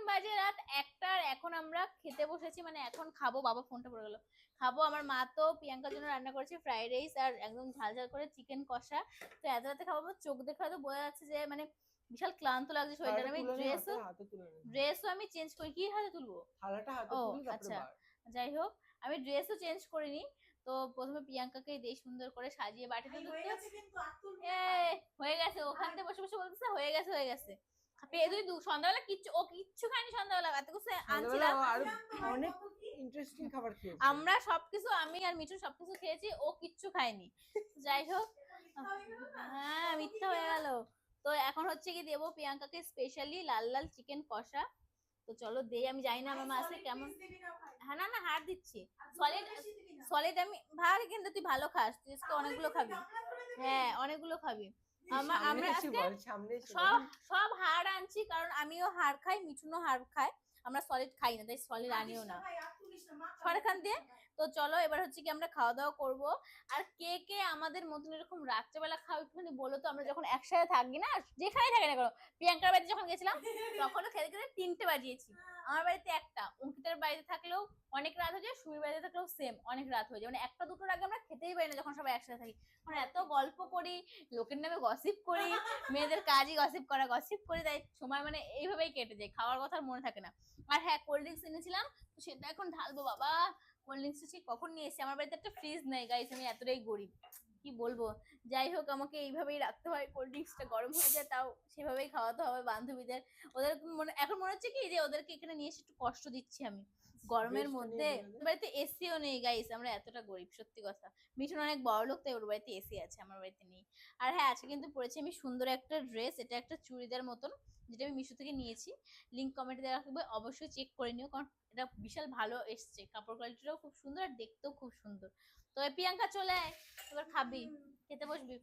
বাজে রাত 1টা, এখন আমরা খেতে বসেছি, মানে এখন খাবো। বাবা ফোনটা পড়ে গেল। খাবো। আমার মা তো প্রিয়াঙ্কার জন্য রান্না করেছে ফ্রাইড রাইস আর একদম ঝাল ঝাল করে চিকেন কষা। তো এত রাতে খাবো, আমার চোখ দেখে হয়তো বোঝা যাচ্ছে যে মানে বিশাল ক্লান্ত লাগছে শরীরটা। আমি ড্রেসও আমি চেঞ্জ করি। কি হাতে তুলবো? ও আচ্ছা, যাই হোক, আমি ড্রেসও চেঞ্জ করিনি। তো প্রথমে প্রিয়াঙ্কাকে দিয়ে সুন্দর করে সাজিয়ে বাটিতে হয়ে গেছে। ওখান থেকে বসে বসে বলতেছে হয়ে গেছে হয়ে গেছে। সন্ধ্যাবেলা কিচ্ছু খাইনি। সন্ধ্যাবেলা এত কিছু আনছিলাম, অনেক ইন্টারেস্টিং খাবার খেয়েছি আমরা সবকিছু, আমি আর মিঠু সবকিছু খেয়েছি, ও কিচ্ছু খায়নি। যাই হোক, হ্যাঁ মিথ্যা হয়ে গেল। তো এখন হচ্ছে কি দেবো প্রিয়াঙ্কাকে স্পেশালি লাল লাল চিকেন কষা। তো চলো দেই। আমি জানি না আমার মা আসলে কেমন। হ্যাঁ না না, হার দিচ্ছি। সলিড সলিড আমি ভাগ, কিন্তু তুই ভালো খাস, তুই আজকে অনেকগুলো খাবি। হ্যাঁ অনেকগুলো খাবি। আমরা আজকে সব সব হাড় আনছি, কারণ আমিও হাড় খাই, মিঠুনও হাড় খায়। আমরা সলিড খাই না, তাই সলিড আনিও না সরখান দিয়ে। তো চলো এবার হচ্ছে কি আমরা খাওয়া দাওয়া করবো। আর কে কে আমাদের মতন এরকম রাত্রেবেলা খাও একটুখানি বলো তো। আমরা যখন একসাথে থাকি না, যেখানে থাকি না কেন, প্রিয়াঙ্কার বাড়িতে যখন গেছিলাম তখনও খেতে খেতে 3টে বাজিয়েছি। আমার বাড়িতে একটা, অঙ্কিতার বাড়িতে থাকলেও অনেক রাত হয়ে যায়, সুমির বাড়িতে থাকলেও সেম অনেক রাত হয়ে যায়। মানে 1টা 2টোর আগে আমরা খেতেই পারি না যখন সবাই একসাথে থাকি। মানে এত গল্প করি, লোকের নামে গসিপ করি, মেয়েদের কাজই গসিপ করা, গসিপ করি, তাই সময় মানে এইভাবেই কেটে যায়, খাওয়ার কথা মনে থাকে না। আর হ্যাঁ, কোল্ড ড্রিঙ্কস এনেছিলাম, তো সেটা এখন ঢালবো। বাবা কোল্ড ড্রিঙ্কস ঠিক কখন নিয়ে এসেছি। আমার বাড়িতে একটা ফ্রিজ নেই গাইস, আমি এতটাই গরিব, কি বলবো। যাই হোক, আমাকে এইভাবেই রাখতে হয়, কোল্ড ড্রিঙ্কসটা গরম হয়ে যায়, তাও সেভাবেই খাওয়াতে হবে বান্ধবীদের। ওদের এখন মনে হচ্ছে কি যে ওদেরকে এখানে নিয়ে এসে একটু কষ্ট দিচ্ছি আমি গরমের মধ্যে। বাড়িতে এসিও নেই গাইস, আমরা এতটা গরিব, সত্যি কথা। মিঠুন অনেক বড় লোক, তাই ওর বাড়িতে এসি আছে, আমার বাড়িতে নেই। আর হ্যাঁ, আজকে কিন্তু পরেছি আমি সুন্দর একটা ড্রেস, এটা একটা চুড়িদার মতন, যেটা আমি মিশো থেকে নিয়েছি। লিঙ্ক কমেন্টে দেওয়া থাকবে, অবশ্যই চেক করে নিও, কারণ এটা বিশাল ভালো এসছে, কাপড় কোয়ালিটিটাও খুব সুন্দর আর দেখতেও খুব সুন্দর। তো প্রিয়াঙ্কা চলে আয়, এবার খাবি, খেতে বসবি।